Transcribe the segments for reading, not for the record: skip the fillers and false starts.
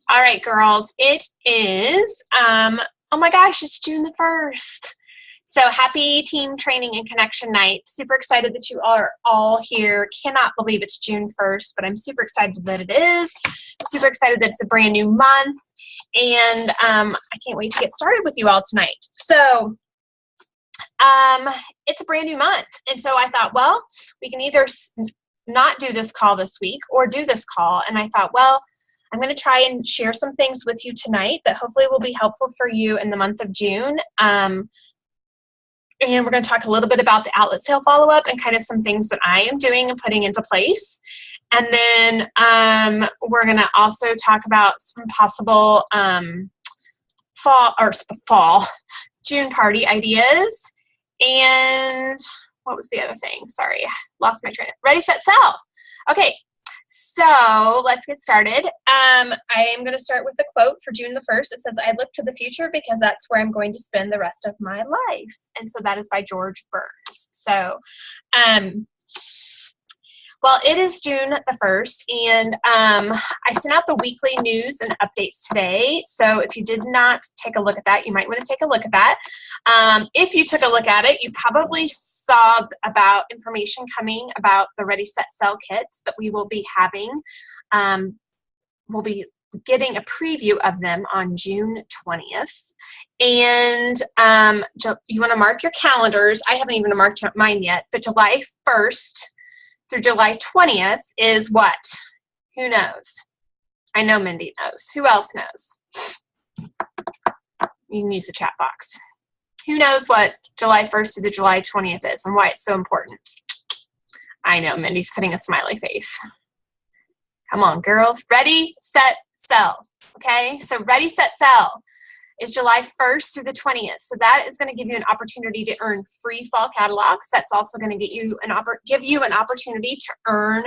All right, girls, it is, oh my gosh, it's June the 1st. So happy team training and connection night. Super excited that you are all here. Cannot believe it's June 1st, but I'm super excited that it is. Super excited that it's a brand new month. And I can't wait to get started with you all tonight. So it's a brand new month. And so I thought, well, we can either not do this call this week or do this call. And I thought, well, I'm going to try and share some things with you tonight that hopefully will be helpful for you in the month of June. And we're going to talk a little bit about the outlet sale follow-up and kind of some things that I am doing and putting into place. And then we're going to also talk about some possible fall June party ideas. And what was the other thing? Sorry, lost my train. Ready, set, sell. Okay. So let's get started. I am going to start with the quote for June the 1st. It says, "I look to the future because that's where I'm going to spend the rest of my life." And so that is by George Burns. So, well, it is June the 1st, and I sent out the weekly news and updates today. So if you did not take a look at that, you might want to take a look at that. If you took a look at it, you probably saw about information coming about the Ready, Set, Sell kits that we will be having. We'll be getting a preview of them on June 20th. And you want to mark your calendars. I haven't even marked mine yet, but July 1st through July 20th is what? Who knows? I know Mindy knows. Who else knows? You can use the chat box. Who knows what July 1st through the July 20th is and why it's so important? I know, Mindy's putting a smiley face. Come on, girls. Ready, set, sell. Okay, so ready, set, sell is July 1st through the 20th. So that is going to give you an opportunity to earn free fall catalogs. That's also going to give you an opportunity to earn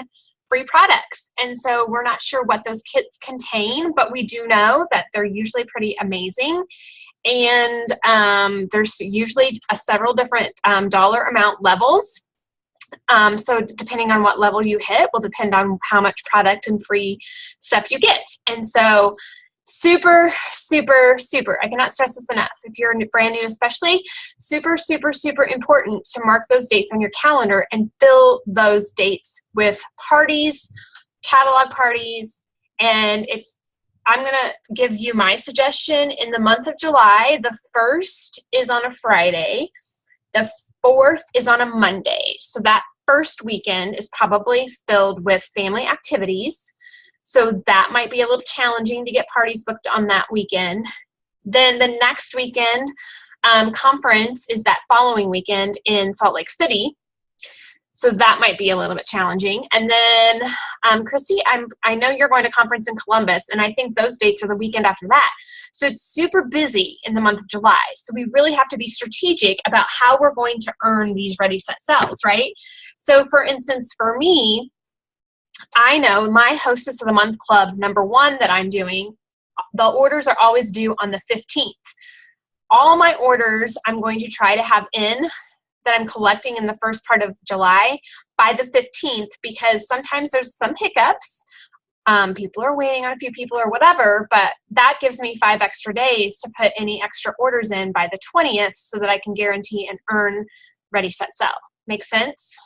free products. And so we're not sure what those kits contain, but we do know that they're usually pretty amazing. And there's usually several different dollar amount levels. So depending on what level you hit will depend on how much product and free stuff you get. And so super, super, super, I cannot stress this enough. If you're brand new especially, super, super, super important to mark those dates on your calendar and fill those dates with parties, catalog parties. And if I'm going to give you my suggestion, in the month of July, the 1st is on a Friday. The 4th is on a Monday. So that first weekend is probably filled with family activities. So that might be a little challenging to get parties booked on that weekend. Then the next weekend, conference is that following weekend in Salt Lake City. So that might be a little bit challenging. And then, Christy, I know you're going to conference in Columbus, and I think those dates are the weekend after that. So it's super busy in the month of July. So we really have to be strategic about how we're going to earn these ready, set, sells, right? So for instance, for me, I know my Hostess of the Month Club #1 that I'm doing, the orders are always due on the 15th. All my orders I'm going to try to have in that I'm collecting in the first part of July by the 15th, because sometimes there's some hiccups. People are waiting on a few people or whatever, but that gives me 5 extra days to put any extra orders in by the 20th so that I can guarantee and earn ready, set, sell. Make sense?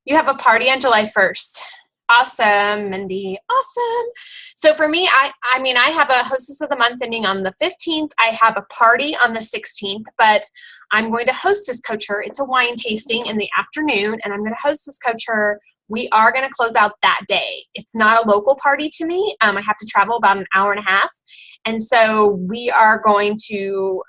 You have a party on July 1st. Awesome, Mindy. Awesome. So for me, I mean, I have a Hostess of the Month ending on the 15th. I have a party on the 16th, but I'm going to hostess coach her. It's a wine tasting in the afternoon, and I'm going to hostess coach her. We are going to close out that day. It's not a local party to me. I have to travel about an hour and a half. And so we are going to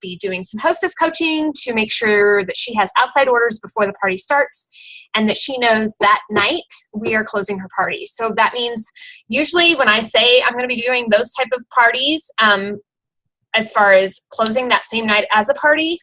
be doing some hostess coaching to make sure that she has outside orders before the party starts, and that she knows that night we are closing her party. So that means usually when I say I'm going to be doing those type of parties, as far as closing that same night as a party,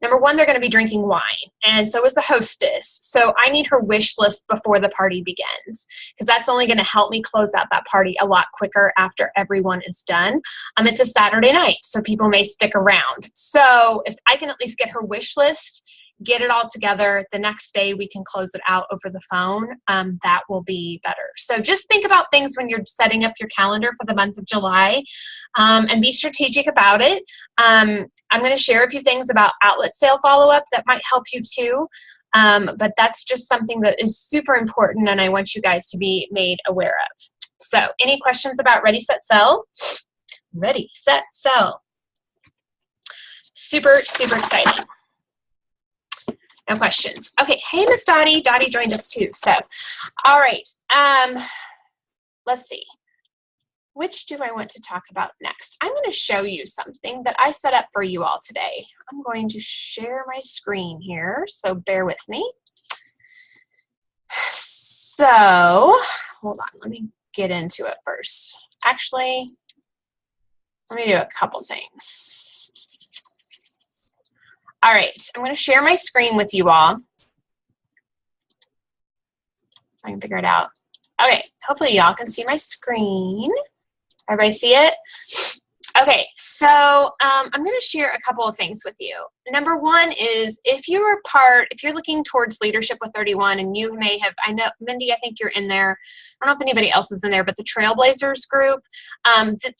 #1, they're going to be drinking wine, and so is the hostess. So I need her wish list before the party begins, because that's only going to help me close out that party a lot quicker after everyone is done. It's a Saturday night, so people may stick around. So if I can at least get her wish list get it all together. The next day we can close it out over the phone. That will be better. So just think about things when you're setting up your calendar for the month of July, and be strategic about it. I'm going to share a few things about outlet sale follow-up that might help you too. But that's just something that is super important, and I want you guys to be made aware of. So any questions about Ready, Set, Sell? Ready, Set, Sell. Super, super exciting. No questions. Okay, hey, Miss Dottie. Dottie joined us too. So, all right. Let's see. Which do I want to talk about next? I'm going to show you something that I set up for you all today. I'm going to share my screen here, so bear with me. So, hold on. Let me get into it first. Actually, let me do a couple things. All right, I'm going to share my screen with you all. I can figure it out. Okay, hopefully y'all can see my screen. Everybody see it? Okay, so I'm going to share a couple of things with you. Number one is if you're looking towards Leadership with 31, and you may have, I know, Mindy, I think you're in there. I don't know if anybody else is in there, but the Trailblazers group,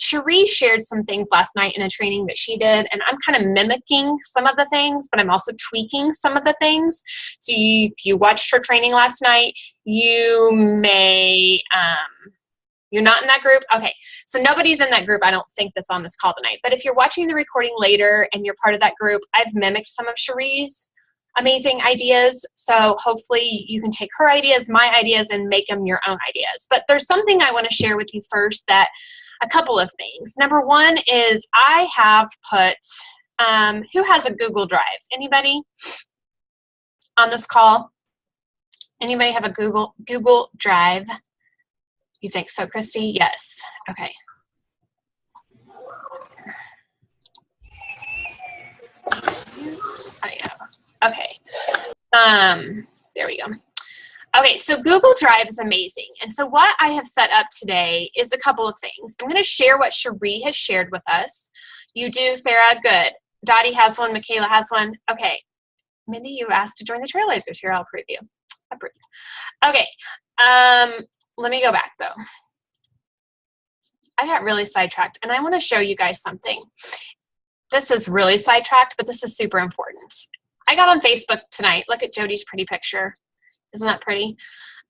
Cherie shared some things last night in a training that she did, and I'm kind of mimicking some of the things, but I'm also tweaking some of the things. So if you watched her training last night, you may, you're not in that group? Okay, so nobody's in that group, I don't think, that's on this call tonight. But if you're watching the recording later and you're part of that group, I've mimicked some of Cherie's amazing ideas. So hopefully you can take her ideas, my ideas, and make them your own ideas. But there's something I want to share with you first, that a couple of things. Number one is I have put, who has a Google Drive? Anybody on this call? Anybody have a Google Drive? You think so, Christy? Yes. Okay. Okay. There we go. Okay, so Google Drive is amazing. And so what I have set up today is a couple of things. I'm going to share what Cherie has shared with us. You do, Sarah? Good. Dottie has one. Michaela has one. Okay. Mindy, you asked to join the Trailblazers. Here, I'll preview. Approve. Okay. Let me go back, though. I got really sidetracked, and I want to show you guys something. This is really sidetracked, but this is super important. I got on Facebook tonight. Look at Jody's pretty picture. Isn't that pretty?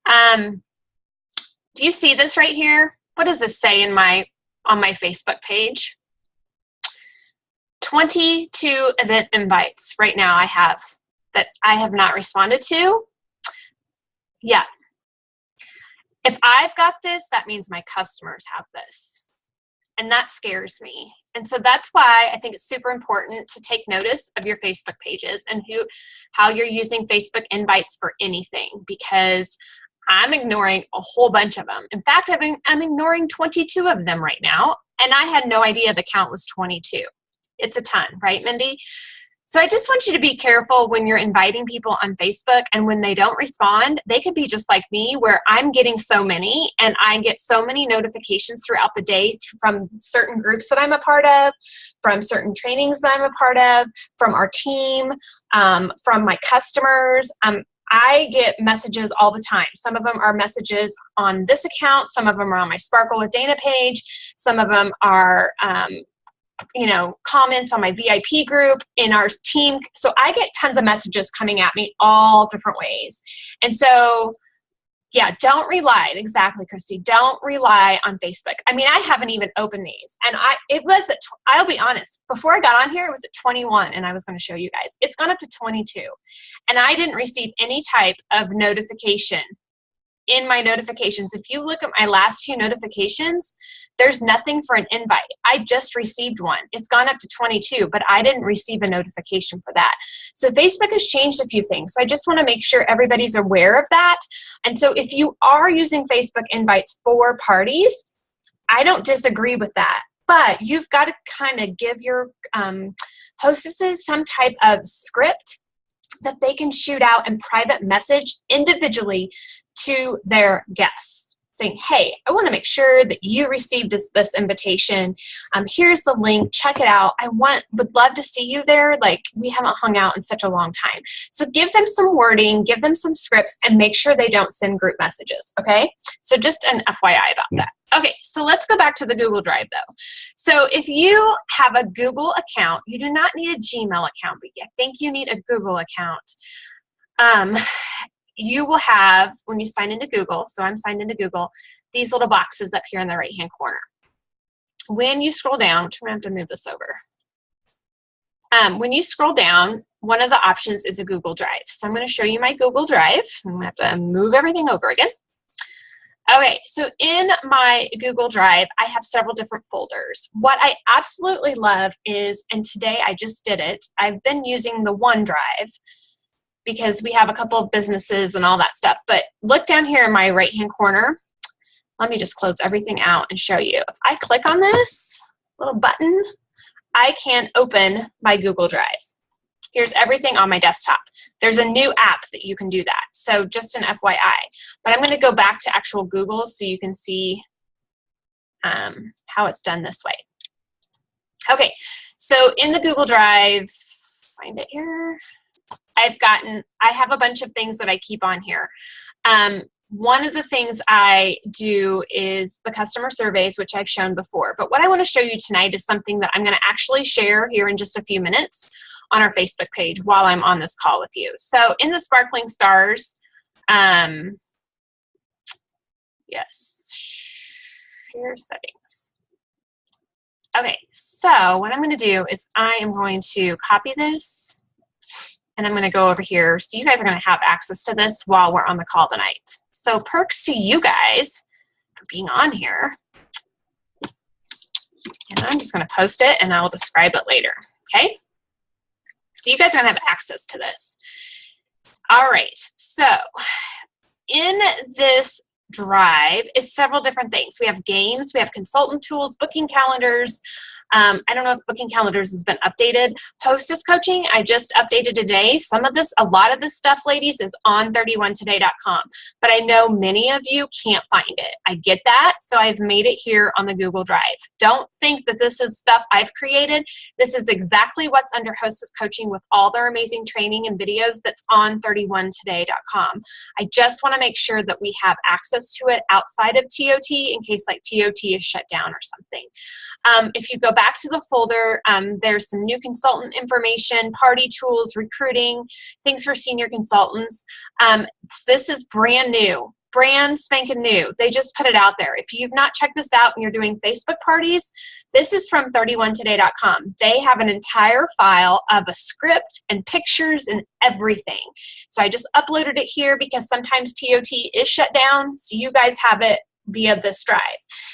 Do you see this right here? What does this say on my Facebook page? 22 event invites right now I have that I have not responded to. Yeah. If I've got this, that means my customers have this. And that scares me. And so that's why I think it's super important to take notice of your Facebook pages and how you're using Facebook invites for anything, because I'm ignoring a whole bunch of them. In fact, I'm ignoring 22 of them right now, and I had no idea the count was 22. It's a ton, right, Mindy? So I just want you to be careful when you're inviting people on Facebook, and when they don't respond, they could be just like me, where I'm getting so many, and I get so many notifications throughout the day from certain groups that I'm a part of, from certain trainings that I'm a part of, from our team, from my customers. I get messages all the time. Some of them are messages on this account. Some of them are on my Sparkle with Dana page. Some of them are comments on my VIP group, in our team. So I get tons of messages coming at me all different ways. And so, yeah, don't rely, exactly, Christy, don't rely on Facebook. I mean, I haven't even opened these. And I'll be honest, before I got on here, it was at 21, and I was going to show you guys. It's gone up to 22. And I didn't receive any type of notification in my notifications. If you look at my last few notifications, there's nothing for an invite. I just received one. It's gone up to 22, but I didn't receive a notification for that. So Facebook has changed a few things. So I just want to make sure everybody's aware of that. And so if you are using Facebook invites for parties, I don't disagree with that. But you've got to kind of give your hostesses some type of script that they can shoot out and private message individually to their guests. saying, hey, I want to make sure that you received this invitation. Here's the link. Check it out. Would love to see you there. Like, we haven't hung out in such a long time. So give them some wording, give them some scripts, and make sure they don't send group messages, okay? So just an FYI about that. Okay, so let's go back to the Google Drive, though. So if you have a Google account, you do not need a Gmail account, but I think you need a Google account. You will have, when you sign into Google, so I'm signed into Google, these little boxes up here in the right-hand corner. When you scroll down, which I'm going to have to move this over. When you scroll down, one of the options is a Google Drive. So I'm going to show you my Google Drive. I'm going to have to move everything over again. Okay, so in my Google Drive, I have several different folders. What I absolutely love is, and today I just did it, I've been using the OneDrive, because we have a couple of businesses and all that stuff. But look down here in my right-hand corner. Let me just close everything out and show you. If I click on this little button, I can open my Google Drive. Here's everything on my desktop. There's a new app that you can do that. So just an FYI. But I'm going to go back to actual Google so you can see how it's done this way. Okay, so in the Google Drive, find it here. I have a bunch of things that I keep on here. One of the things I do is the customer surveys, which I've shown before. But what I want to show you tonight is something that I'm going to actually share here in just a few minutes on our Facebook page while I'm on this call with you. So in the Sparkling Stars, yes, share settings. Okay, so what I'm going to do is I am going to copy this. And I'm going to go over here. So you guys are going to have access to this while we're on the call tonight. So perks to you guys for being on here. And I'm just going to post it and I'll describe it later. Okay? So you guys are going to have access to this. All right. So in this drive is several different things. We have games, we have consultant tools, booking calendars. I don't know if booking calendars has been updated. Hostess coaching, I just updated today. A lot of this stuff, ladies, is on 31today.com. But I know many of you can't find it. I get that, so I've made it here on the Google Drive. Don't think that this is stuff I've created. This is exactly what's under Hostess Coaching with all their amazing training and videos that's on 31today.com. I just want to make sure that we have access to it outside of TOT in case like TOT is shut down or something. If you go back to the folder, there's some new consultant information, party tools, recruiting, things for senior consultants. This is brand new, brand spanking new. They just put it out there. If you've not checked this out and you're doing Facebook parties, this is from 31today.com. They have an entire file of a script and pictures and everything. So I just uploaded it here because sometimes TOT is shut down, so you guys have it via this drive.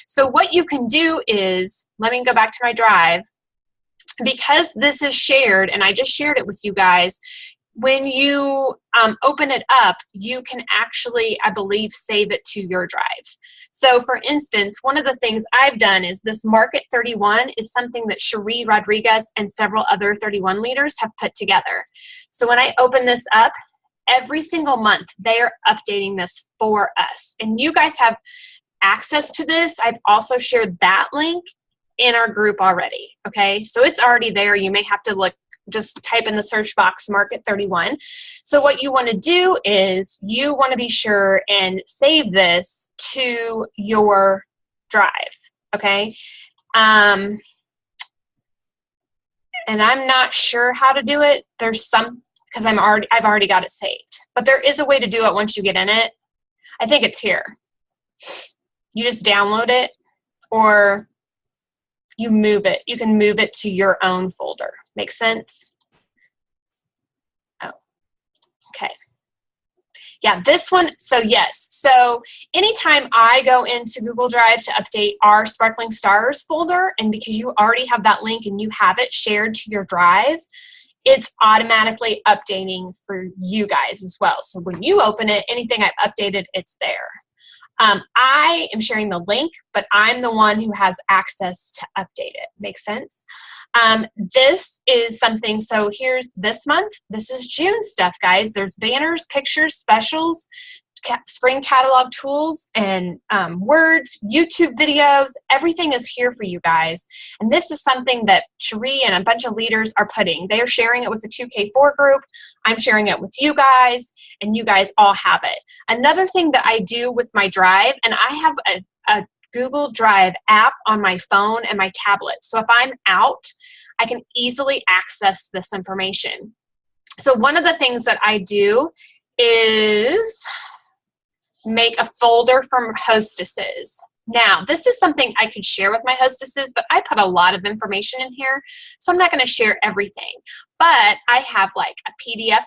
So what you can do is, let me go back to my drive, because this is shared, and I just shared it with you guys, when you open it up, you can actually, I believe, save it to your drive. So for instance, one of the things I've done is this Market 31 is something that Cherie Rodriguez and several other 31 leaders have put together. So when I open this up, every single month, they are updating this for us. And you guys have access to this. I've also shared that link in our group already, okay? So it's already there. You may have to look, just type in the search box Market 31. So what you want to do is you want to be sure and save this to your drive, okay? And I'm not sure how to do it. There's some, because I've already got it saved. But there is a way to do it once you get in it. I think it's here. You just download it, or you move it. You can move it to your own folder. Make sense? Oh, okay. Yeah, this one, so yes. So anytime I go into Google Drive to update our Sparkling Stars folder, and because you already have that link and you have it shared to your drive, it's automatically updating for you guys as well. So when you open it, anything I've updated, it's there. I am sharing the link, but I'm the one who has access to update it. Makes sense? This is something, so here's this month. This is June stuff, guys. There's banners, pictures, specials, spring catalog tools and words, YouTube videos, everything is here for you guys. And this is something that Cherie and a bunch of leaders are putting. They are sharing it with the 2K4 group. I'm sharing it with you guys, and you guys all have it. Another thing that I do with my Drive, and I have a Google Drive app on my phone and my tablet. So if I'm out, I can easily access this information. So one of the things that I do is make a folder from hostesses. Now, this is something I could share with my hostesses, but I put a lot of information in here, so I'm not going to share everything. But I have like a PDF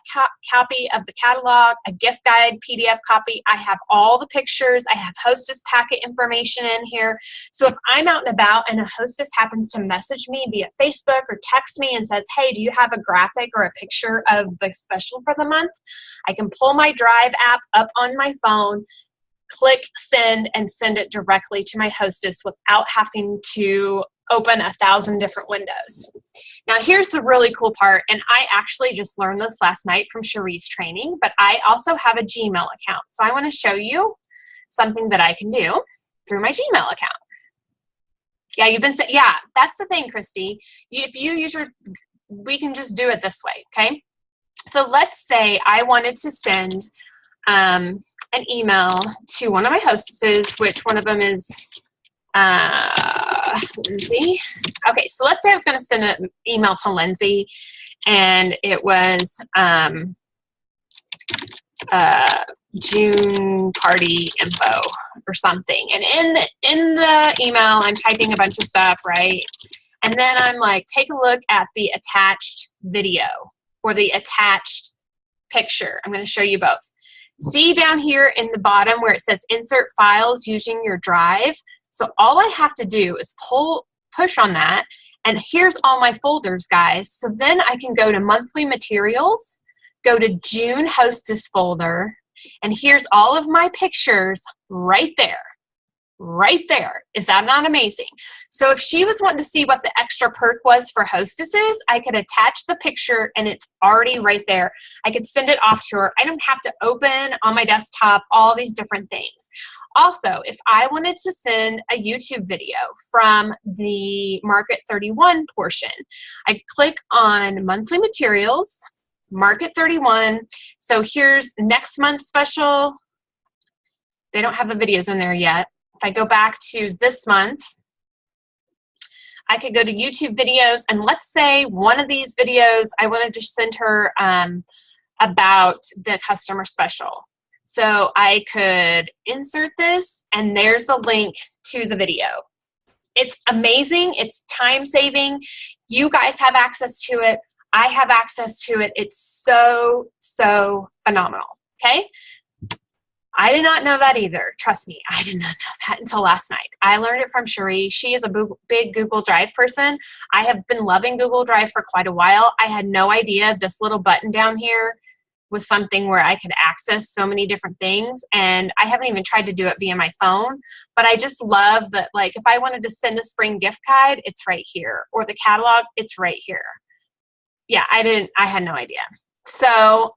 copy of the catalog, a gift guide PDF copy. I have all the pictures. I have hostess packet information in here. So if I'm out and about and a hostess happens to message me via Facebook or text me and says, hey, do you have a graphic or a picture of the special for the month? I can pull my Drive app up on my phone, click send, and send it directly to my hostess without having to open 1,000 different windows. Now here's the really cool part, and I actually just learned this last night from Cherie's training, but I also have a Gmail account. So I want to show you something that I can do through my Gmail account. Yeah, yeah, that's the thing, Christy. If you use we can just do it this way, okay? So let's say I wanted to send an email to one of my hostesses, which one of them is Lindsay. Okay, so let's say I was going to send an email to Lindsay, and it was June party info or something. And in the email, I'm typing a bunch of stuff, right? And then I'm like, take a look at the attached video or the attached picture. I'm going to show you both. See down here in the bottom where it says insert files using your Drive. So all I have to do is push on that, and here's all my folders, guys. So then I can go to monthly materials, go to June hostess folder, and here's all of my pictures right there. Right there. Is that not amazing? So if she was wanting to see what the extra perk was for hostesses, I could attach the picture and it's already right there. I could send it off to her. I don't have to open on my desktop all these different things. Also, if I wanted to send a YouTube video from the Market 31 portion, I click on monthly materials, Market 31. So here's next month's special. They don't have the videos in there yet. If I go back to this month, I could go to YouTube videos, and let's say one of these videos I wanted to send her about the customer special. So I could insert this, and there's the link to the video. It's amazing. It's time saving. You guys have access to it. I have access to it. It's so, so phenomenal. Okay? I did not know that either. Trust me, I did not know that until last night. I learned it from Cherie. She is a big Google Drive person. I have been loving Google Drive for quite a while. I had no idea this little button down here was something where I could access so many different things, and I haven't even tried to do it via my phone, but I just love that, like, if I wanted to send a spring gift guide, it's right here, or the catalog, it's right here. Yeah, I had no idea. So,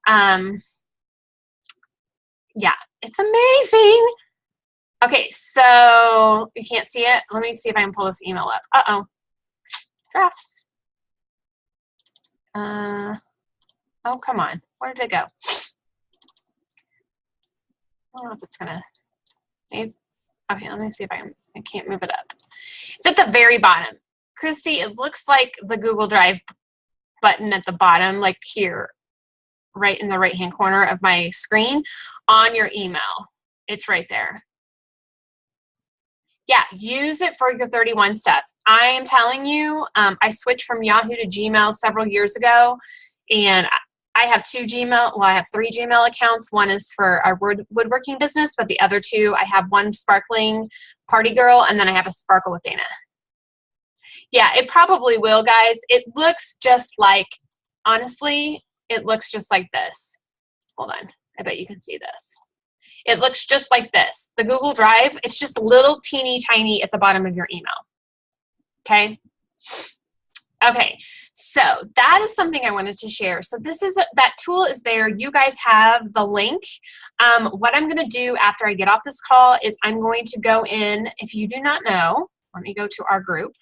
yeah, it's amazing. Okay, so you can't see it. Let me see if I can pull this email up. Uh-oh. Drafts. Oh, come on. Where did it go? I don't know if it's going to... Okay, let me see if I can't move it up. It's at the very bottom. Christy, it looks like the Google Drive button at the bottom, like here, right in the right-hand corner of my screen on your email. It's right there. Yeah, use it for your 31 stuff. I am telling you, I switched from Yahoo to Gmail several years ago, and I have I have 3 Gmail accounts. One is for our woodworking business, but the other 2, I have one Sparkling Party Girl, and then I have a Sparkle with Dana. Yeah, it probably will, guys. It looks just like, honestly, it looks just like this. Hold on. I bet you can see this. It looks just like this. The Google Drive, it's just little teeny tiny at the bottom of your email. Okay? Okay, so that is something I wanted to share. So this is, that tool is there. You guys have the link. What I'm going to do after I get off this call is I'm going to go in, if you do not know, let me go to our group.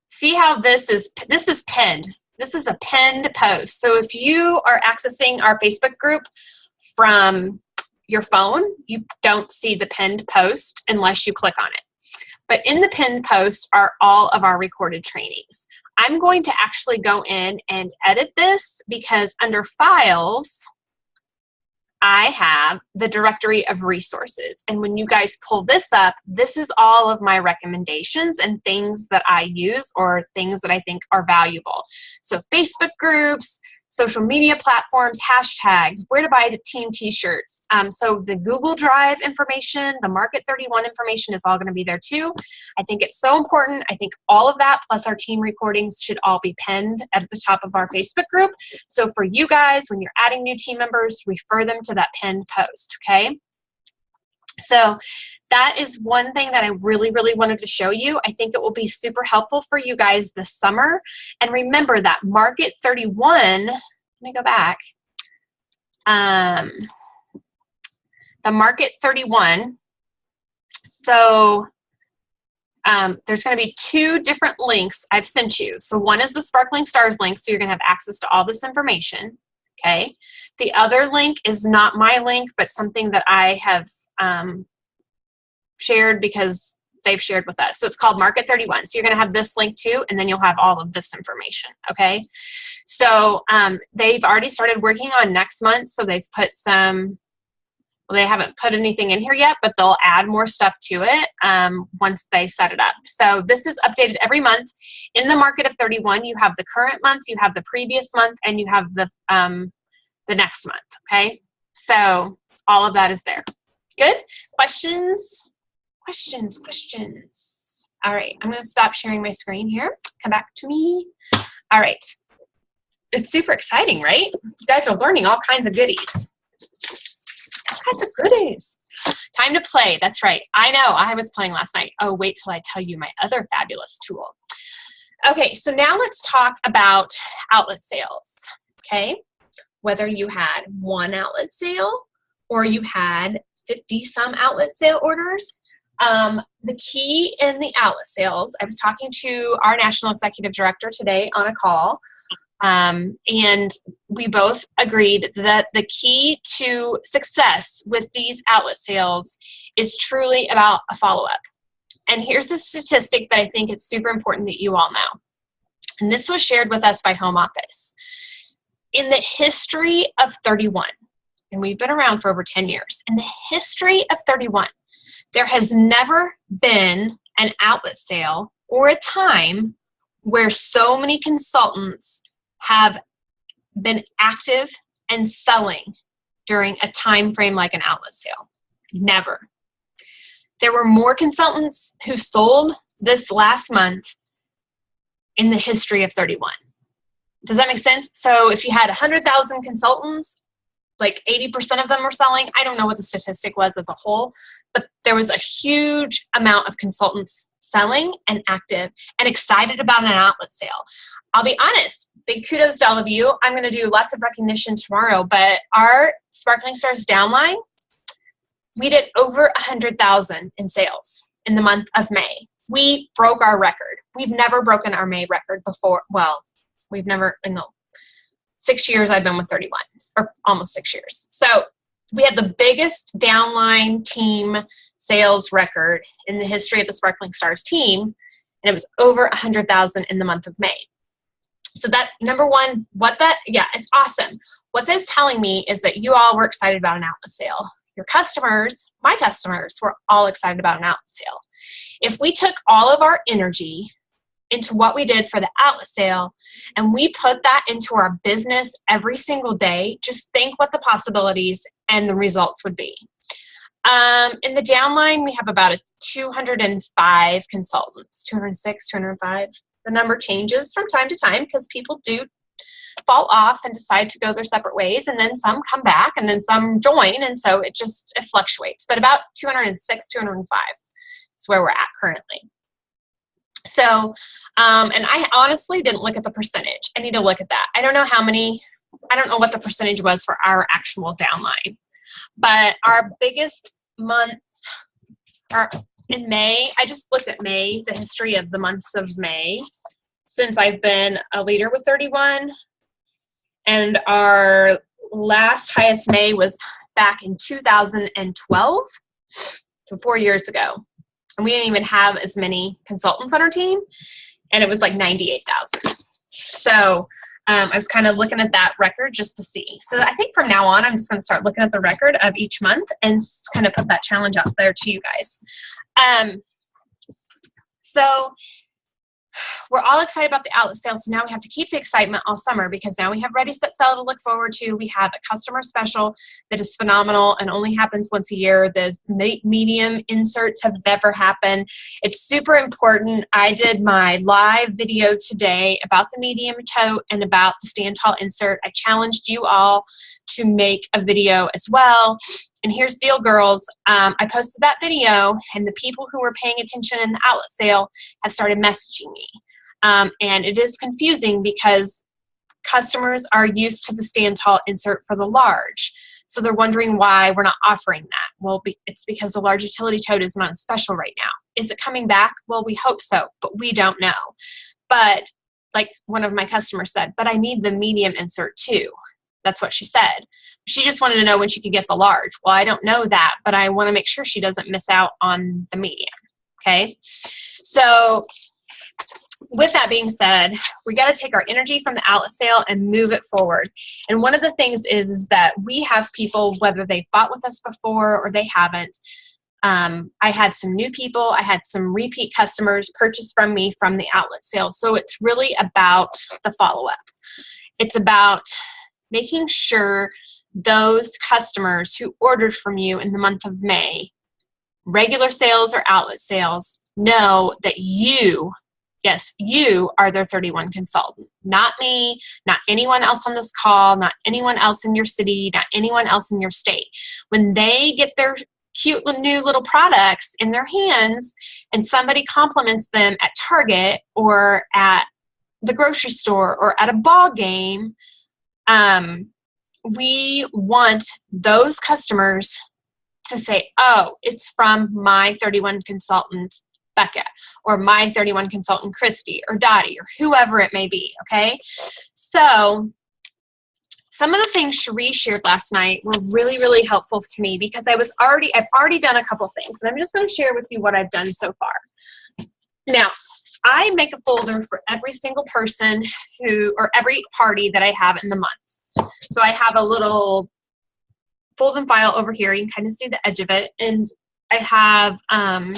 See how this is pinned. This is a pinned post. So if you are accessing our Facebook group from your phone, you don't see the pinned post unless you click on it. But in the pinned post are all of our recorded trainings. I'm going to actually go in and edit this because under files, I have the directory of resources. And when you guys pull this up, this is all of my recommendations and things that I use or things that I think are valuable. So Facebook groups, social media platforms, hashtags, where to buy the team t-shirts. So the Google Drive information, the Market 31 information is all going to be there too. I think it's so important. I think all of that plus our team recordings should all be pinned at the top of our Facebook group. So for you guys, when you're adding new team members, refer them to that pinned post, okay? So that is one thing that I really, really wanted to show you. I think it will be super helpful for you guys this summer. And remember that Market 31, let me go back. The Market 31, so there's going to be two different links I've sent you. So one is the Sparkling Stars link, so you're going to have access to all this information. Okay. The other link is not my link, but something that I have shared because they've shared with us. So it's called Market 31. So you're going to have this link too, and then you'll have all of this information. Okay. So they've already started working on next month. So they've put some, well, they haven't put anything in here yet, but they'll add more stuff to it once they set it up. So this is updated every month. In the Market of 31, you have the current month, you have the previous month, and you have the next month, okay? So all of that is there. Good? Questions? Questions. All right, I'm going to stop sharing my screen here. Come back to me. All right. It's super exciting, right? You guys are learning all kinds of goodies. All kinds of goodies. Time to play. That's right. I know. I was playing last night. Oh, wait till I tell you my other fabulous tool. Okay, so now let's talk about outlet sales, okay? Whether you had one outlet sale or you had 50-some outlet sale orders, the key in the outlet sales, I was talking to our National Executive Director today on a call, and we both agreed that the key to success with these outlet sales is truly about a follow-up. And here's a statistic that I think it's super important that you all know. And this was shared with us by Home Office. In the history of 31, and we've been around for over 10 years, in the history of 31, there has never been an outlet sale or a time where so many consultants have been active and selling during a time frame like an outlet sale. Never. There were more consultants who sold this last month in the history of 31. Does that make sense? So if you had 100,000 consultants, like 80% of them were selling. I don't know what the statistic was as a whole, but there was a huge amount of consultants selling and active and excited about an outlet sale. I'll be honest, big kudos to all of you. I'm going to do lots of recognition tomorrow, but our Sparkling Stars downline, we did over 100,000 in sales in the month of May. We broke our record. We've never broken our May record before. Well, we've never, in the 6 years I've been with 31, or almost 6 years. So we had the biggest downline team sales record in the history of the Sparkling Stars team, and it was over 100,000 in the month of May. So that, number one, it's awesome. What that's telling me is that you all were excited about an outlet sale. Your customers, my customers, were all excited about an outlet sale. If we took all of our energy into what we did for the outlet sale and we put that into our business every single day, just think what the possibilities and the results would be. In the downline, we have about 205 consultants, 206, 205. The number changes from time to time because people do fall off and decide to go their separate ways, and then some come back and then some join, and so it fluctuates, but about 206, 205. It's where we're at currently. So, and I honestly didn't look at the percentage. I need to look at that. I don't know what the percentage was for our actual downline, but our biggest month are in May. I just looked at May, the history of the months of May since I've been a leader with 31, and our last highest May was back in 2012, so 4 years ago. And we didn't even have as many consultants on our team, and it was like 98,000. So I was kind of looking at that record just to see. So I think from now on, I'm just going to start looking at the record of each month and kind of put that challenge out there to you guys. So we're all excited about the outlet sale, so now we have to keep the excitement all summer because now we have Ready, Set, Sell to look forward to. We have a customer special that is phenomenal and only happens once a year. The medium inserts have never happened. It's super important. I did my live video today about the medium tote and about the stand tall insert. I challenged you all to make a video as well. And here's the deal, girls. I posted that video, and the people who were paying attention in the outlet sale have started messaging me. And it is confusing because customers are used to the stand tall insert for the large. So they're wondering why we're not offering that. Well, it's because the large utility tote is not special right now. Is it coming back? Well, we hope so, but we don't know. But like one of my customers said, but I need the medium insert too. That's what she said. She just wanted to know when she could get the large. Well, I don't know that, but I want to make sure she doesn't miss out on the medium. Okay. So with that being said, we got to take our energy from the outlet sale and move it forward. And one of the things is that we have people, whether they've bought with us before or they haven't. I had some new people. I had some repeat customers purchase from me from the outlet sale. So it's really about the follow-up. It's about making sure those customers who ordered from you in the month of May, regular sales or outlet sales, know that you, yes, you are their 31 consultant. Not me, not anyone else on this call, not anyone else in your city, not anyone else in your state. When they get their cute new little products in their hands and somebody compliments them at Target or at the grocery store or at a ball game, we want those customers to say, oh, it's from my 31 consultant, Becca, or my 31 consultant, Christy, or Dottie, or whoever it may be, okay? So some of the things Cherie shared last night were really, really helpful to me because I've already done a couple things, and I'm just going to share with you what I've done so far. Now, I make a folder for every single person or every party that I have in the month. So I have a little fold and file over here. You can kind of see the edge of it. And I have them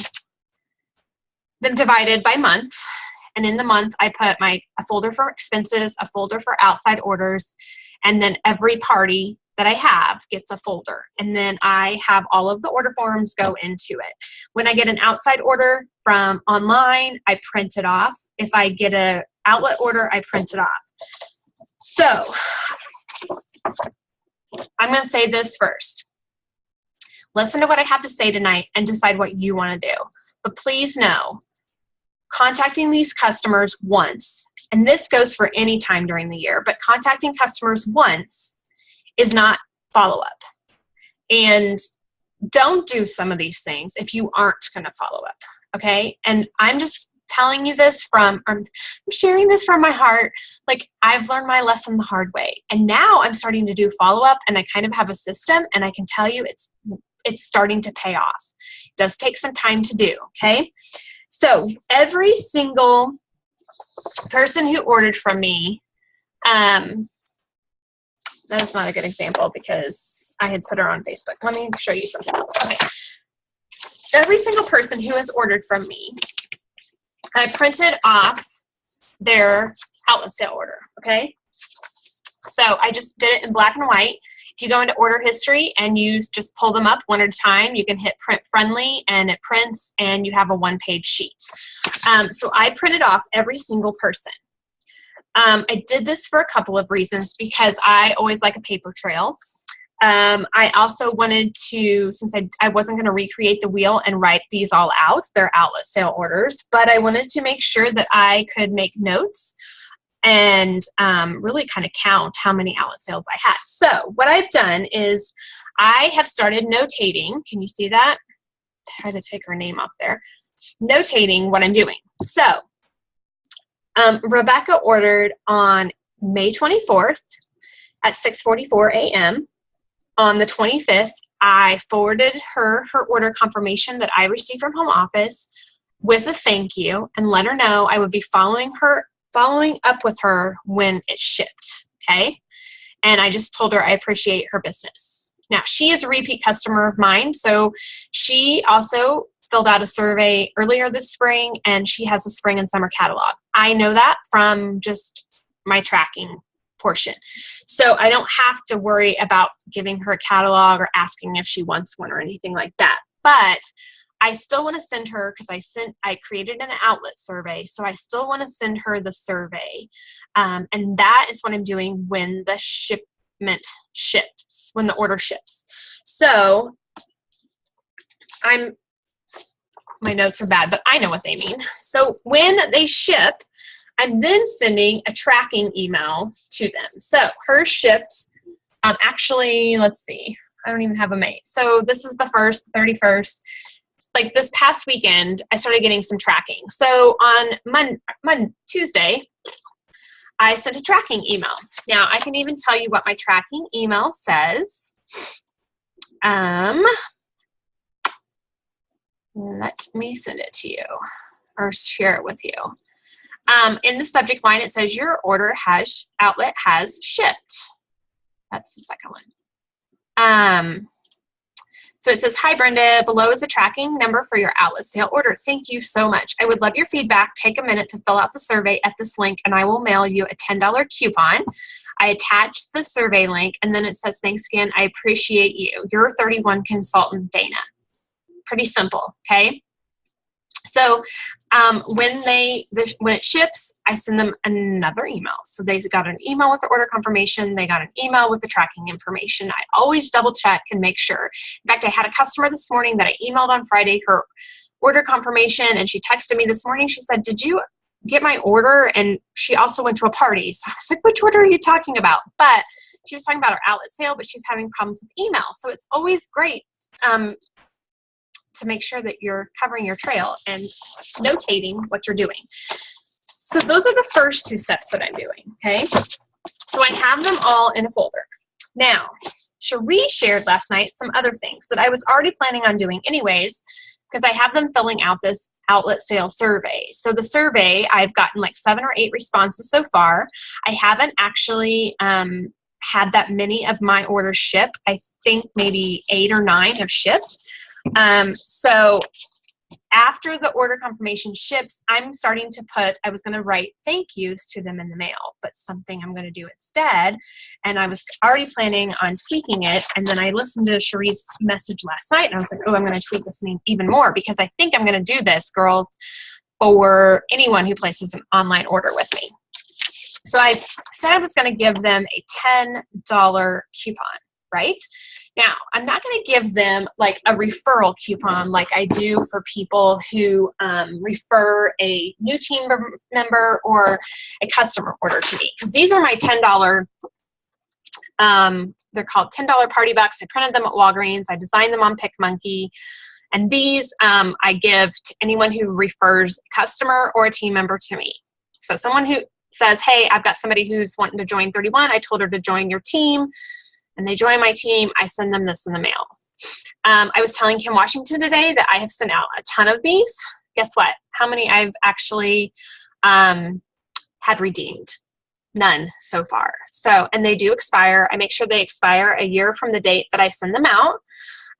divided by month. And in the month, I put a folder for expenses, a folder for outside orders, and then every party that I have gets a folder. And then I have all of the order forms go into it. When I get an outside order from online, I print it off. If I get an outlet order, I print it off. So I'm going to say this first. Listen to what I have to say tonight and decide what you want to do. But please know, contacting these customers once, and this goes for any time during the year, but contacting customers once is not follow-up. And don't do some of these things if you aren't going to follow up, okay? And I'm just telling you this I'm sharing this from my heart. Like, I've learned my lesson the hard way. And now I'm starting to do follow-up, and I kind of have a system, and I can tell you it's starting to pay off. It does take some time to do, okay? So every single person who ordered from me, that's not a good example because I had put her on Facebook. Let me show you something else. Okay. Every single person who has ordered from me, I printed off their outlet sale order, okay? So I just did it in black and white. If you go into order history and you just pull them up one at a time, you can hit print friendly and it prints and you have a one-page sheet. So I printed off every single person. I did this for a couple of reasons because I always like a paper trail. I also wanted to, since I wasn't going to recreate the wheel and write these all out, they're outlet sale orders, but I wanted to make sure that I could make notes and really kind of count how many outlet sales I had. So what I've done is I have started notating. Can you see that? Try to take her name off there. Notating what I'm doing. So Rebecca ordered on May 24th at 6:44 a.m. On the 25th, I forwarded her order confirmation that I received from home office with a thank you and let her know I would be following up with her when it shipped, okay? And I just told her I appreciate her business. Now, she is a repeat customer of mine, so she also filled out a survey earlier this spring, and she has a spring and summer catalog. I know that from just my tracking portion. So I don't have to worry about giving her a catalog or asking if she wants one or anything like that. But I still want to send her, because I created an outlet survey, so I still want to send her the survey. And that is what I'm doing when the shipment ships, when the order ships. So my notes are bad, but I know what they mean. So when they ship, I'm then sending a tracking email to them. So hers shipped, actually, let's see, I don't even have a May. So this is the 1st, 31st. Like this past weekend, I started getting some tracking. So on Tuesday, I sent a tracking email. Now I can even tell you what my tracking email says. Let me send it to you or share it with you. In the subject line, it says your outlet has shipped. That's the second one. So it says, hi, Brenda. Below is a tracking number for your outlet sale order. Thank you so much. I would love your feedback. Take a minute to fill out the survey at this link, and I will mail you a $10 coupon. I attached the survey link, and then it says, thanks again. I appreciate you. Your 31 consultant, Dana. Pretty simple, okay? So when it ships, I send them another email. So they got an email with the order confirmation. They got an email with the tracking information. I always double check and make sure. In fact, I had a customer this morning that I emailed on Friday her order confirmation, and she texted me this morning. She said, did you get my order? And she also went to a party. So I was like, which order are you talking about? But she was talking about her outlet sale, but she's having problems with email. So it's always great to make sure that you're covering your trail and notating what you're doing. So those are the first two steps that I'm doing, okay? So I have them all in a folder. Now, Cherie shared last night some other things that I was already planning on doing anyways, because I have them filling out this outlet sale survey. So the survey, I've gotten like 7 or 8 responses so far. I haven't actually had that many of my orders ship. I think maybe 8 or 9 have shipped. So after the order confirmation ships, I'm starting to I was going to write thank yous to them in the mail, but something I'm going to do instead. And I was already planning on tweaking it. And then I listened to Cherie's message last night, and I was like, oh, I'm going to tweak this even more, because I think I'm going to do this, girls, for anyone who places an online order with me. So I said I was going to give them a $10 coupon, right? Now, I'm not going to give them like a referral coupon like I do for people who refer a new team member or a customer order to me, because these are my $10, they're called $10 party bucks. I printed them at Walgreens. I designed them on PicMonkey. And these I give to anyone who refers a customer or a team member to me. So someone who says, hey, I've got somebody who's wanting to join 31. I told her to join your team. And they join my team, I send them this in the mail. I was telling Kim Washington today that I have sent out a ton of these. Guess what? How many I've actually had redeemed? None so far. So, and they do expire. I make sure they expire a year from the date that I send them out.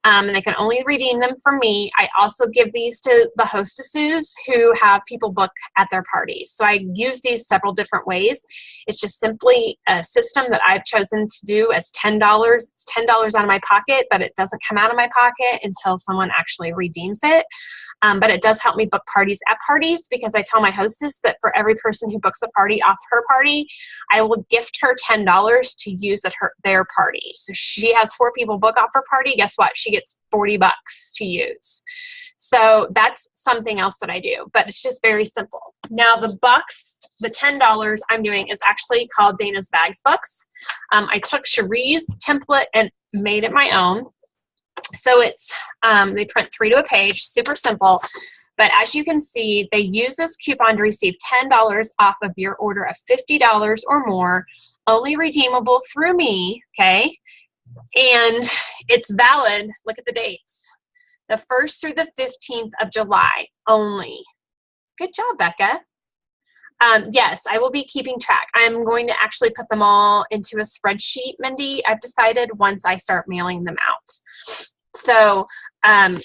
And they can only redeem them from me. I also give these to the hostesses who have people book at their parties. So I use these several different ways. It's just simply a system that I've chosen to do as $10. It's $10 out of my pocket, but it doesn't come out of my pocket until someone actually redeems it. but it does help me book parties at parties, because I tell my hostess that for every person who books a party off her party, I will gift her $10 to use at their party. So she has 4 people book off her party. Guess what? She gets $40 to use. So that's something else that I do, but it's just very simple. Now the bucks, the $10 I'm doing is actually called Dana's Bags Bucks. I took Cherie's template and made it my own. So it's, they print 3 to a page, super simple. But as you can see, they use this coupon to receive $10 off of your order of $50 or more, only redeemable through me, okay? And it's valid, look at the dates, the 1st through the 15th of July only. Good job, Becca. Yes, I will be keeping track. I'm going to actually put them all into a spreadsheet, Mindy, I've decided, once I start mailing them out. So I'm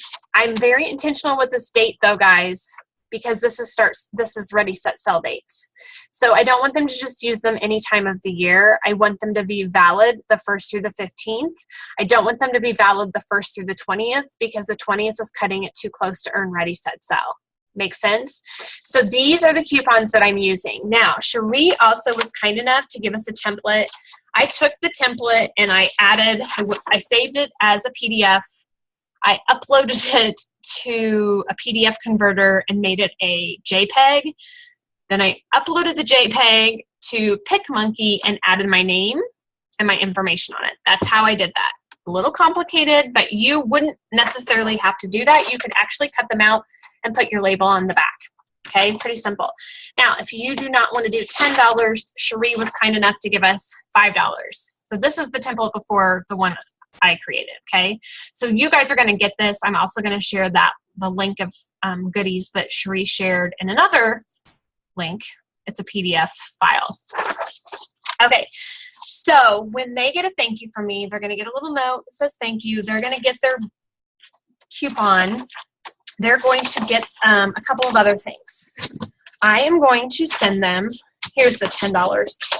very intentional with this date though, guys, because this is ready, set, sell dates. So I don't want them to just use them any time of the year. I want them to be valid the 1st through the 15th. I don't want them to be valid the 1st through the 20th, because the 20th is cutting it too close to earn, ready, set, sell. Makes sense? So these are the coupons that I'm using. Now, Cherie also was kind enough to give us a template. I took the template and I saved it as a PDF. I uploaded it to a PDF converter and made it a JPEG. Then I uploaded the JPEG to PicMonkey and added my name and my information on it. That's how I did that. A little complicated, but you wouldn't necessarily have to do that. You could actually cut them out and put your label on the back. Okay, pretty simple. Now, if you do not want to do $10, Cherie was kind enough to give us $5. So this is the template before the one I created, okay? So you guys are going to get this. I'm also going to share the link of goodies that Cherie shared in another link. It's a PDF file. Okay, so when they get a thank you from me, they're going to get a little note that says thank you. They're going to get their coupon. They're going to get a couple of other things. I am going to send them, here's the $10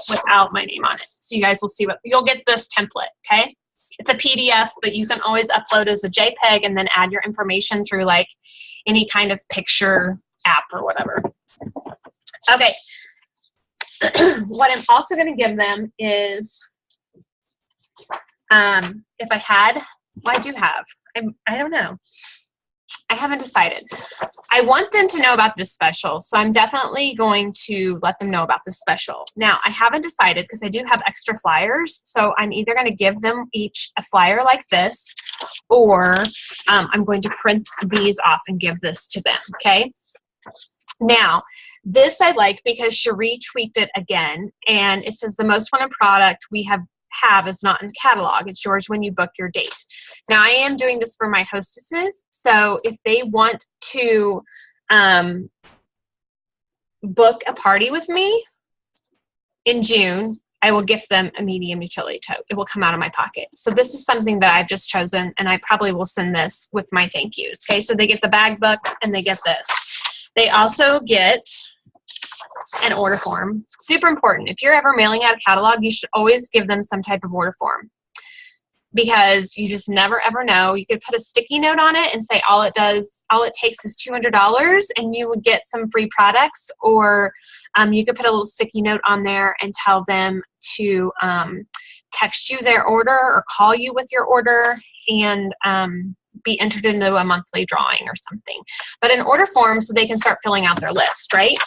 without my name on it. So you guys will see you'll get this template, okay? It's a PDF, but you can always upload as a JPEG and then add your information through like any kind of picture app or whatever. Okay. What I'm also going to give them is, if I had, well, I do have, I don't know. I haven't decided. I want them to know about this special, so I'm definitely going to let them know about this special. Now, I haven't decided because I do have extra flyers, so I'm either going to give them each a flyer like this, or I'm going to print these off and give this to them, okay? Now, this I like because Cherie tweaked it again, and it says the most wanted product we have is not in catalog. It's yours when you book your date. Now, I am doing this for my hostesses, so if they want to book a party with me in June, I will gift them a medium utility tote. It will come out of my pocket. So this is something that I've just chosen, and I probably will send this with my thank yous. Okay, so they get the bag book and they get this. They also get an order form. Super important. If you're ever mailing out a catalog, you should always give them some type of order form, because you just never ever know. You could put a sticky note on it and say all it takes is $200 and you would get some free products, or you could put a little sticky note on there and tell them to text you their order or call you with your order and be entered into a monthly drawing or something. But an order form so they can start filling out their list, right?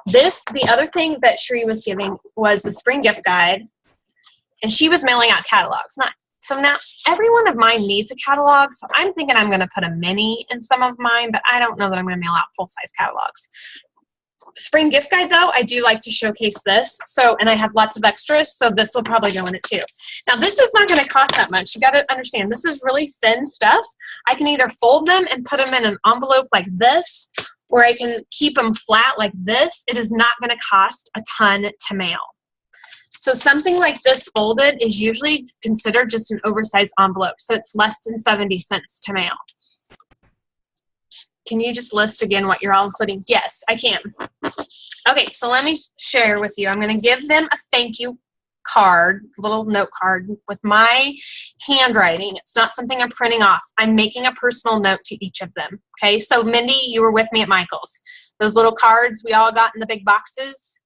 The other thing that Cherie was giving was the spring gift guide, and she was mailing out catalogs. So now every one of mine needs a catalog, so I'm thinking I'm going to put a mini in some of mine, but I don't know that I'm going to mail out full-size catalogs. Spring gift guide, though, I do like to showcase this, and I have lots of extras, so this will probably go in it too. Now, this is not going to cost that much. You got to understand, this is really thin stuff. I can either fold them and put them in an envelope like this, or I can keep them flat like this. It is not going to cost a ton to mail. So something like this folded is usually considered just an oversized envelope, so it's less than 70 cents to mail. Can you just list again what you're all including? Yes, I can. Okay, so let me share with you. I'm going to give them a thank you card, little note card with my handwriting. It's not something I'm printing off. I'm making a personal note to each of them. Okay, so Mindy, you were with me at Michael's. Those little cards we all got in the big boxes,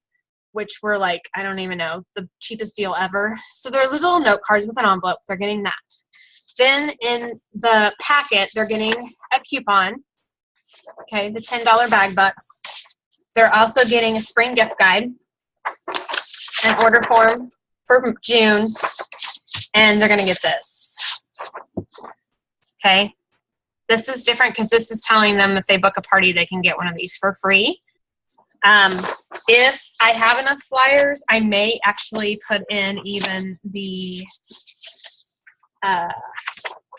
which were like, I don't even know, the cheapest deal ever. So they're little note cards with an envelope. They're getting that. Then in the packet, they're getting a coupon. Okay, the $10 bag bucks. They're also getting a spring gift guide, an order form for June, and they're going to get this. Okay, this is different because this is telling them if they book a party, they can get one of these for free. If I have enough flyers, I may actually put in even the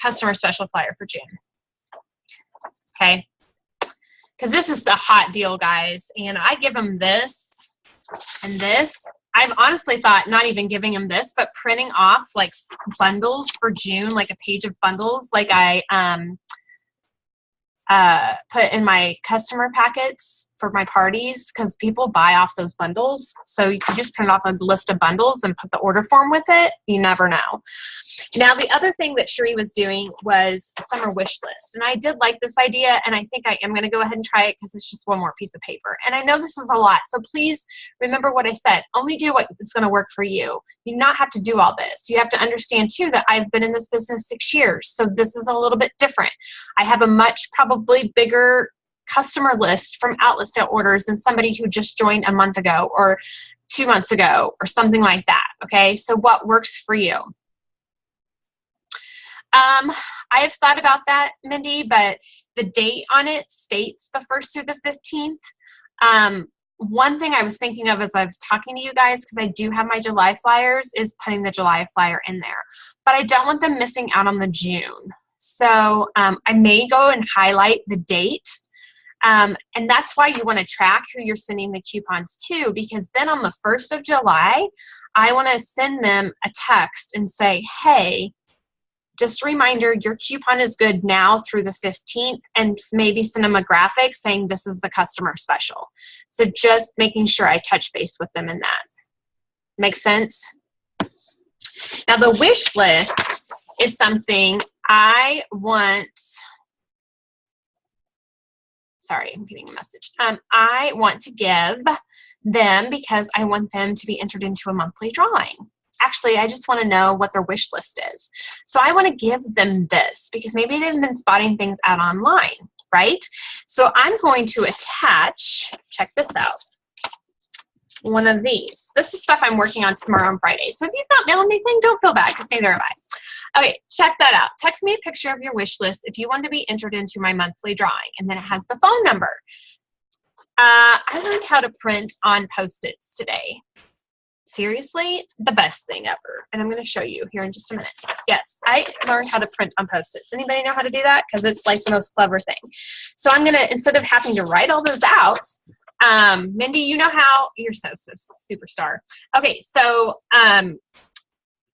customer special flyer for June. Okay. Because this is a hot deal, guys. And I give them this and this. I've honestly thought not even giving them this, but printing off like bundles for June, like a page of bundles, like I put in my customer packets for my parties, because people buy off those bundles. So you just print off a list of bundles and put the order form with it. You never know. Now, the other thing that Cherie was doing was a summer wish list. And I did like this idea, and I think I am going to go ahead and try it because it's just one more piece of paper. And I know this is a lot, so please remember what I said. Only do what is going to work for you. You do not have to do all this. You have to understand, too, that I've been in this business 6 years, so this is a little bit different. I have a much probably bigger customer list from outlet sale orders than somebody who just joined a month ago or 2 months ago or something like that, okay? So what works for you? I have thought about that, Mindy, but the date on it states the 1st through the 15th. One thing I was thinking of as I was talking to you guys, because I do have my July flyers, is putting the July flyer in there. But I don't want them missing out on the June. So I may go and highlight the date. And that's why you want to track who you're sending the coupons to, because then on the 1st of July, I want to send them a text and say, hey, just a reminder, your coupon is good now through the 15th, and maybe send them a graphic saying this is the customer special. So just making sure I touch base with them in that. Makes sense? Now, the wish list is something I want. Sorry, I'm getting a message. I want to give them because I want them to be entered into a monthly drawing. Actually, I just want to know what their wish list is. So I want to give them this because maybe they've been spotting things out online, right? So I'm going to attach, check this out, one of these. This is stuff I'm working on tomorrow on Friday. So if you've not mailed anything, don't feel bad because neither have I. Okay, check that out. Text me a picture of your wish list if you want to be entered into my monthly drawing. And then it has the phone number. I learned how to print on Post-its today. Seriously, the best thing ever. And I'm going to show you here in just a minute. Yes, I learned how to print on Post-its. Anybody know how to do that? Because it's like the most clever thing. So I'm going to, instead of having to write all those out, Mindy, you know how, you're so superstar. Okay, so I'm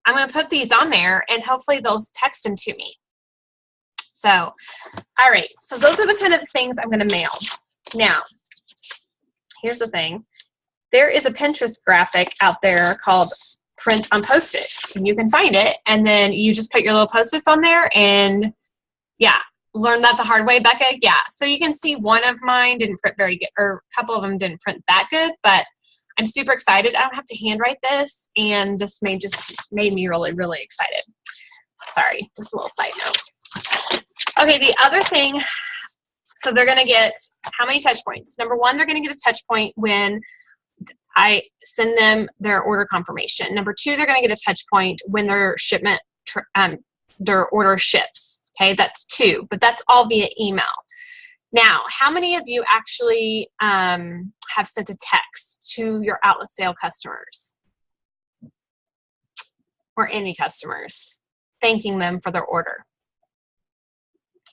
going to put these on there and hopefully they'll text them to me. So, all right, so those are the kind of things I'm going to mail. Now, here's the thing. There is a Pinterest graphic out there called Print on Post-its. And you can find it, and then you just put your little Post-its on there, and yeah, learn that the hard way, Becca. Yeah, so you can see one of mine didn't print very good, or a couple of them didn't print that good, but I'm super excited. I don't have to handwrite this, and this made me really, really excited. Sorry, just a little side note. Okay, the other thing, so they're going to get how many touch points? Number one, they're going to get a touch point when I send them their order confirmation. Number two, they're going to get a touch point when their shipment, their order ships. Okay, that's 2, but that's all via email. Now, how many of you actually have sent a text to your outlet sale customers or any customers thanking them for their order?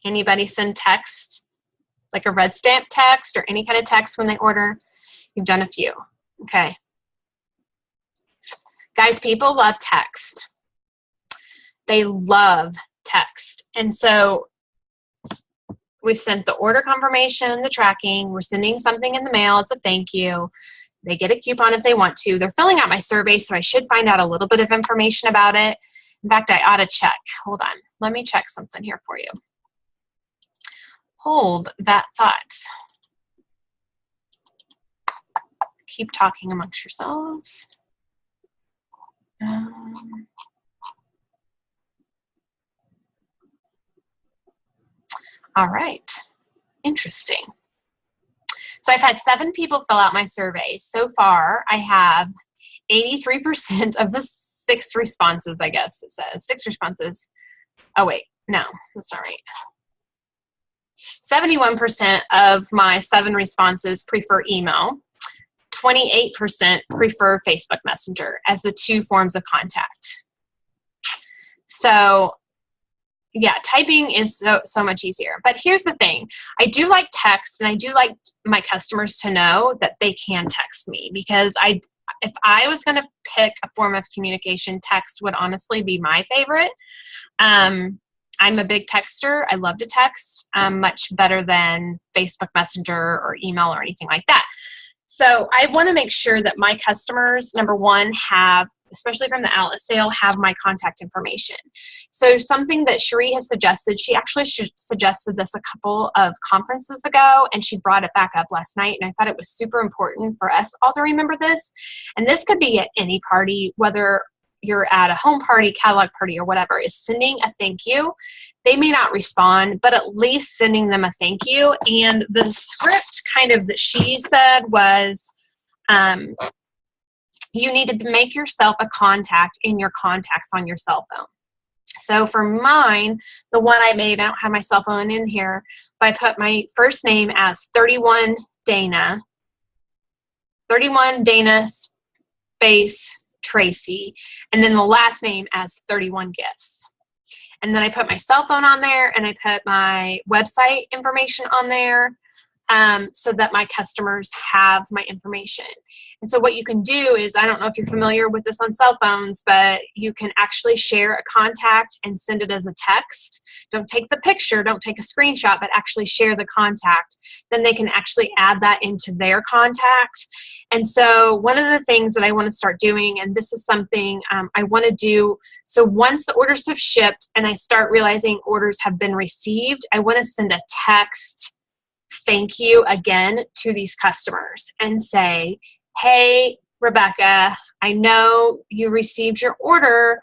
Anybody send text, like a red stamp text or any kind of text when they order? You've done a few. Okay. Guys, people love text. They love text. And so we've sent the order confirmation, the tracking. We're sending something in the mail as a thank you. They get a coupon if they want to. They're filling out my survey, so I should find out a little bit of information about it. In fact, I ought to check. Hold on. Let me check something here for you. Hold that thought. Keep talking amongst yourselves. All right. Interesting. So I've had 7 people fill out my survey. So far, I have 83% of the 6 responses, I guess it says. 6 responses. Oh, wait. No, that's not right. 71% of my 7 responses prefer email. 28% prefer Facebook Messenger as the 2 forms of contact. So yeah, typing is so much easier. But here's the thing. I do like text, and I do like my customers to know that they can text me, because if I was going to pick a form of communication, text would honestly be my favorite. I'm a big texter. I love to text much better than Facebook Messenger or email or anything like that. So I want to make sure that my customers, number one, have, especially from the outlet sale, have my contact information. So something that Cherie has suggested, she actually suggested this a couple of conferences ago, and she brought it back up last night, and I thought it was super important for us all to remember this. And this could be at any party, whether you're at a home party, catalog party, or whatever, is sending a thank you. They may not respond, but at least sending them a thank you. And the script kind of that she said was, you need to make yourself a contact in your contacts on your cell phone. So for mine, the one I made, I don't have my cell phone in here, but I put my first name as 31 Dana space Tracy, and then the last name as 31 Gifts. And then I put my cell phone on there, and I put my website information on there, so that my customers have my information. And so what you can do is, I don't know if you're familiar with this on cell phones, but you can actually share a contact and send it as a text. Don't take the picture, don't take a screenshot, but actually share the contact. Then they can actually add that into their contact. And so one of the things that I want to start doing, and this is something I want to do, so once the orders have shipped and I start realizing orders have been received, I want to send a text thank you again to these customers and say, hey, Rebecca, I know you received your order.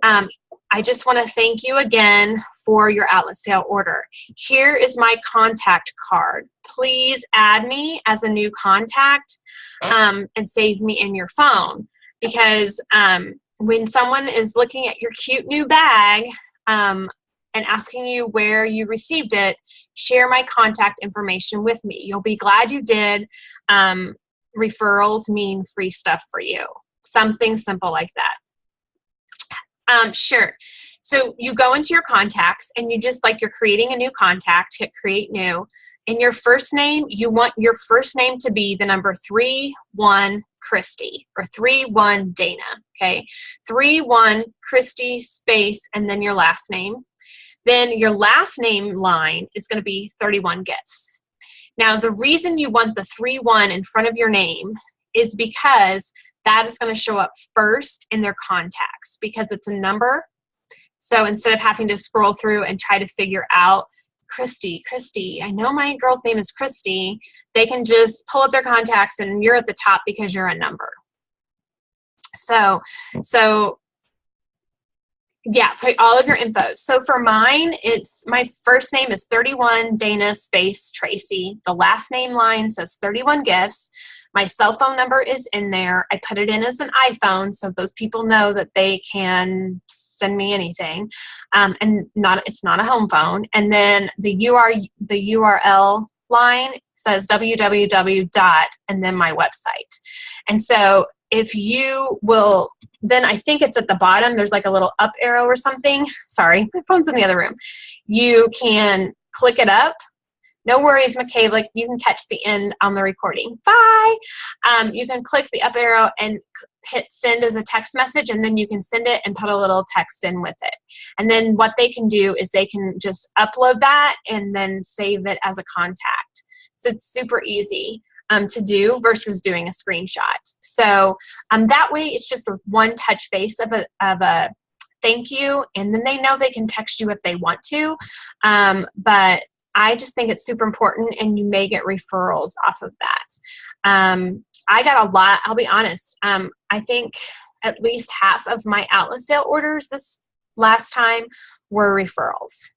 I just want to thank you again for your outlet sale order. Here is my contact card. Please add me as a new contact and save me in your phone. Because when someone is looking at your cute new bag, and asking you where you received it, share my contact information with me. You'll be glad you did. Referrals mean free stuff for you. Something simple like that. Sure. So you go into your contacts, and you just, like, you're creating a new contact, hit create new. In your first name, you want your first name to be the number 31 Christy or 31 Dana, okay? 31 Christy space, and then your last name. Then your last name line is going to be 31 Gifts. Now, the reason you want the 31 in front of your name is because that is going to show up first in their contacts, because it's a number. So instead of having to scroll through and try to figure out Christy, I know my girl's name is Christy, they can just pull up their contacts and you're at the top because you're a number. So yeah, put all of your info. So for mine, it's my first name is 31 Dana space Tracy. The last name line says 31 Gifts. My cell phone number is in there. I put it in as an iPhone, so those people know that they can send me anything, and it's not a home phone. And then the URL line says www. and then my website. And so if you will, then I think it's at the bottom, there's like a little up arrow or something. Sorry, my phone's in the other room. You can click it up. No worries, Michaela, you can catch the end on the recording. Bye. You can click the up arrow and hit send as a text message, and then you can send it and put a little text in with it. And then what they can do is they can just upload that and then save it as a contact. So it's super easy. to do versus doing a screenshot. So that way it's just a one touch base of a thank you, and then they know they can text you if they want to. But I just think it's super important, and you may get referrals off of that. I got a lot, I'll be honest. I think at least half of my outlet sale orders this last time were referrals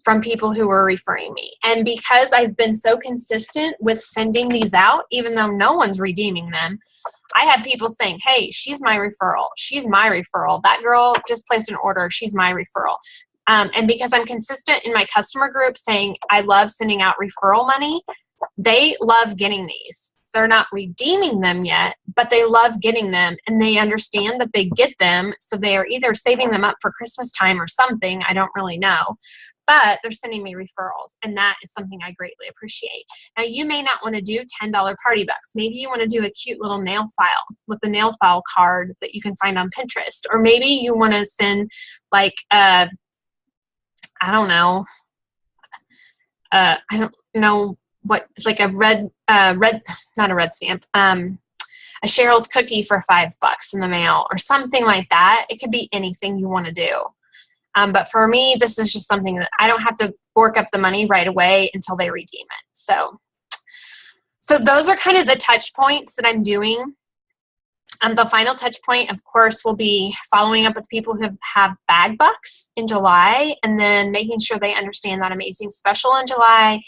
from people who were referring me. And because I've been so consistent with sending these out, even though no one's redeeming them, I have people saying, hey, she's my referral. She's my referral. That girl just placed an order. She's my referral. And because I'm consistent in my customer group saying I love sending out referral money, they love getting these. They're not redeeming them yet, but they love getting them, and they understand that they get them, so they are either saving them up for Christmas time or something, I don't really know, but they're sending me referrals, and that is something I greatly appreciate. Now, you may not want to do $10 party bucks. Maybe you want to do a cute little nail file with the nail file card that you can find on Pinterest, or maybe you want to send like I don't know what, like a not a red stamp, a Cheryl's cookie for $5 in the mail or something like that. It could be anything you want to do. But for me, this is just something that I don't have to fork up the money right away until they redeem it. So those are kind of the touch points that I'm doing. The final touch point, of course, will be following up with people who have bag bucks in July, and then making sure they understand that amazing special in July,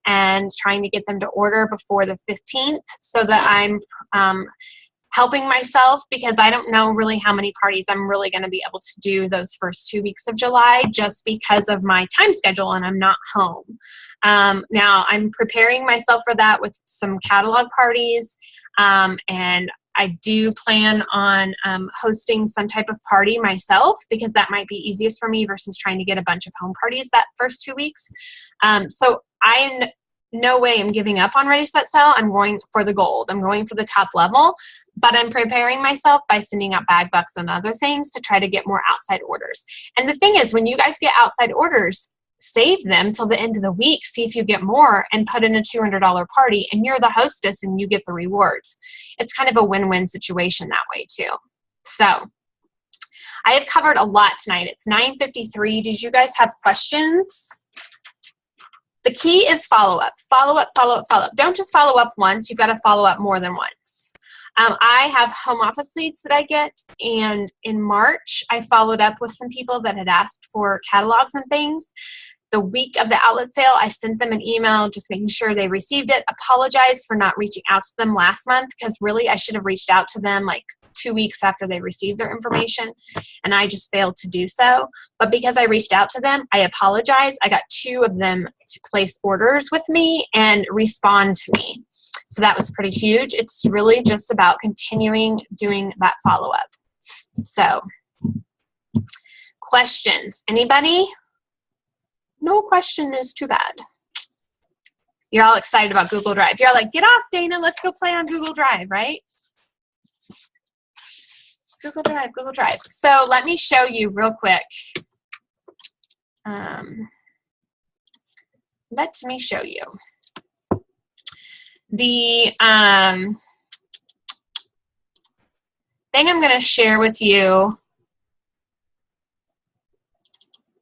and trying to get them to order before the 15th so that I'm helping myself, because I don't know really how many parties I'm really going to be able to do those first 2 weeks of July, just because of my time schedule and I'm not home. Now, I'm preparing myself for that with some catalog parties, and I do plan on hosting some type of party myself, because that might be easiest for me versus trying to get a bunch of home parties that first 2 weeks. So I in no way am giving up on Ready, Set, Sell. I'm going for the gold. I'm going for the top level, but I'm preparing myself by sending out bag bucks and other things to try to get more outside orders. And the thing is, when you guys get outside orders, save them till the end of the week, see if you get more, and put in a $200 party, and you're the hostess and you get the rewards. It's kind of a win-win situation that way too. So I have covered a lot tonight. It's 9:53. Did you guys have questions? The key is follow-up. Follow-up, follow-up, follow-up. Don't just follow up once. You've got to follow up more than once. I have home office leads that I get, and in March, I followed up with some people that had asked for catalogs and things. The week of the outlet sale, I sent them an email just making sure they received it. Apologized for not reaching out to them last month, because really I should have reached out to them like 2 weeks after they received their information, and I just failed to do so. But because I reached out to them, I apologize. I got 2 of them to place orders with me and respond to me. So that was pretty huge. It's really just about continuing doing that follow-up. So, questions? Anybody? No question is too bad. You're all excited about Google Drive. You're like, get off, Dana. Let's go play on Google Drive, right? Google Drive, Google Drive. So let me show you real quick. Let me show you. The thing I'm going to share with you,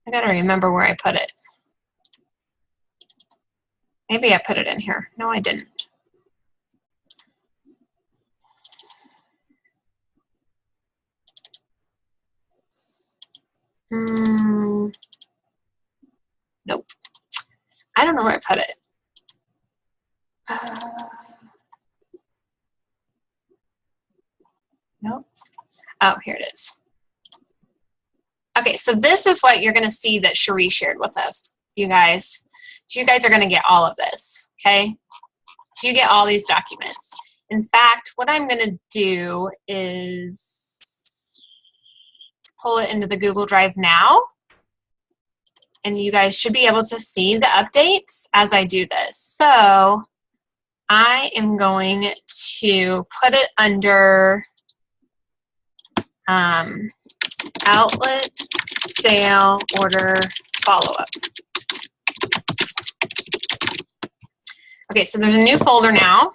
I got to remember where I put it. Maybe I put it in here. No, I didn't. Nope. I don't know where I put it. Nope. Oh, here it is. Okay, so this is what you're going to see that Cherie shared with us, you guys. So you guys are going to get all of this, okay? So you get all these documents. In fact, what I'm going to do is pull it into the Google Drive now, and you guys should be able to see the updates as I do this. So I am going to put it under outlet sale order follow-up. Okay, so there's a new folder now.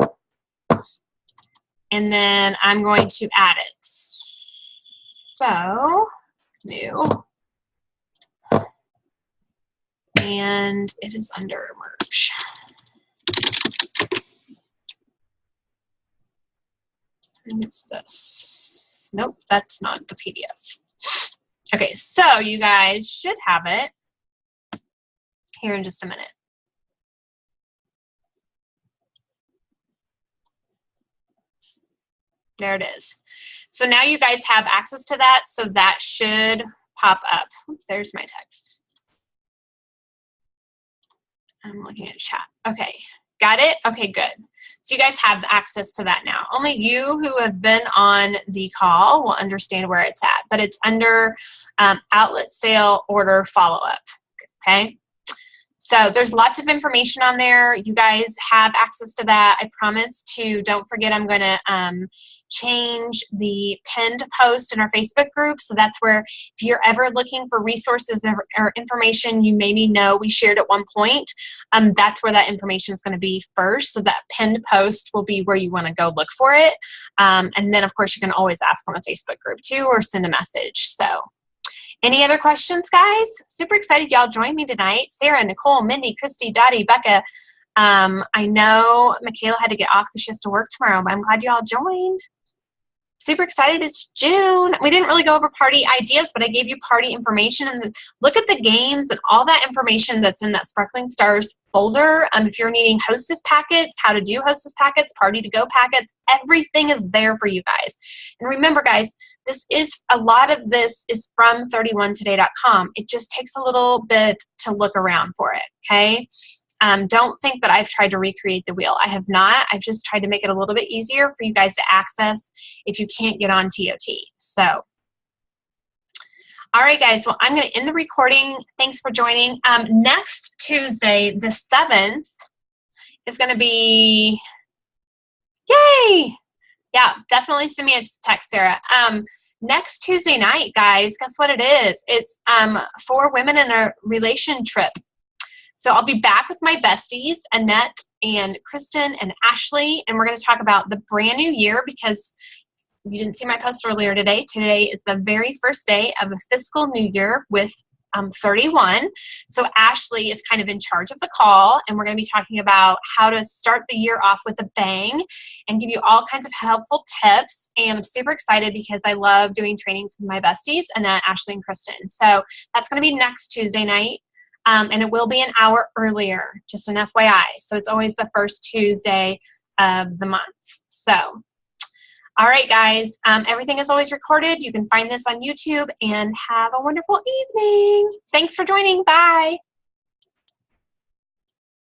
and then I'm going to add it. So, new, and it is under merge. And it's this. Nope, that's not the PDF. Okay, so you guys should have it here in just a minute. There it is. So now you guys have access to that, so that should pop up. There's my text. I'm looking at chat. Okay, got it? Okay, good. So you guys have access to that now. Only you who have been on the call will understand where it's at, but it's under outlet sale order follow-up, okay? So there's lots of information on there. You guys have access to that. I promise to, don't forget, I'm going to change the pinned post in our Facebook group. So that's where if you're ever looking for resources or information you maybe know we shared at one point, that's where that information is going to be first. So that pinned post will be where you want to go look for it. And then, of course, you can always ask on the Facebook group too, or send a message. So any other questions, guys? Super excited y'all joined me tonight. Sarah, Nicole, Mindy, Christy, Dottie, Becca. I know Michaela had to get off because she has to work tomorrow, but I'm glad you all joined. Super excited. It's June. We didn't really go over party ideas, but I gave you party information. And look at the games and all that information that's in that Sparkling Stars folder. If you're needing hostess packets, how to do hostess packets, party to go packets, everything is there for you guys. And remember, guys, a lot of this is from 31today.com. It just takes a little bit to look around for it, okay? Don't think that I've tried to recreate the wheel. I have not. I've just tried to make it a little bit easier for you guys to access if you can't get on TOT. So, all right, guys. Well, I'm going to end the recording. Thanks for joining. Next Tuesday, the 7th, is going to be, yay! Yeah, definitely send me a text, Sarah. Next Tuesday night, guys, guess what it is? It's for women in a relation trip. So I'll be back with my besties, Annette and Kristen and Ashley, and we're going to talk about the brand new year because you didn't see my post earlier today. Today is the very first day of a fiscal new year with 31. So Ashley is kind of in charge of the call, and we're going to be talking about how to start the year off with a bang and give you all kinds of helpful tips. And I'm super excited because I love doing trainings with my besties, Annette, Ashley, and Kristen. So that's going to be next Tuesday night. And it will be an hour earlier, just an FYI. So it's always the first Tuesday of the month. So, all right, guys, everything is always recorded. You can find this on YouTube, and have a wonderful evening. Thanks for joining. Bye.